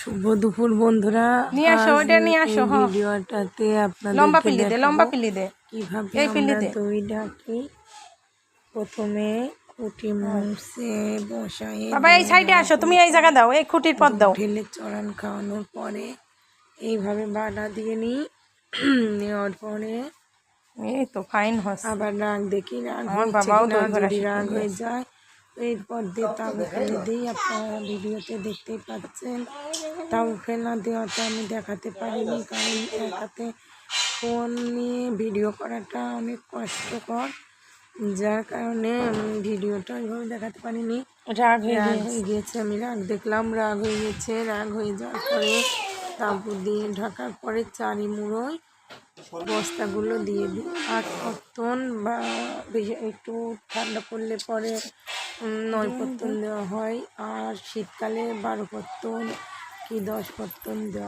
শুভ দুপুর বন্ধুরা, নিয়ে আসো ওটা নিয়ে আসো। হ্যাঁ, ভিডিওটাতে লম্বা আপনাদেরকে পিলি দে, লম্বা পিলি দে, কিভাবে এই পিলি আমরা দে। দই ঢাকি। প্রথমে খুঁটি মুছে বসায়ে বাবা এই সাইডে আসো, তুমি এই জায়গা দাও, এই খুঁটির পর দাও। ঢেলে চড়ান খাওয়ানোর পরে এইভাবে বাটা দিয়ে নিই। নেওয়ার পরে এই তো ফাইন হচ্ছে। আবার রাগ দেখি, রাগ আমার হচ্ছে বাবাও কিনা। দই ভরা যদি শিখে রাগ হয়ে গেছে। যায় এরপর দিয়ে তাবু ফেলে দিই। আপনারা ভিডিওতে দেখতেই পাচ্ছেন। তাবু ফেলা দেওয়াটা আমি দেখাতে পারিনি, কারণ এক হাতে ফোন নিয়ে ভিডিও করাটা অনেক কষ্টকর, যার কারণে ভিডিওটা ওইভাবে দেখাতে পারিনি। রাগ হয়ে গিয়েছে, আমি রাগ দেখলাম, রাগ হয়ে গেছে। রাগ হয়ে যাওয়ার পরে তাবু দিয়ে ঢাকার পরে চারি মুড়োয় বস্তাগুলো দিয়ে দিই। 8 পত্তন বা বেশি একটু ঠান্ডা পড়লে পরে 9 পত্তন দেওয়া হয়, আর শীতকালে 12 পত্তন কি 10 পত্তন দেওয়া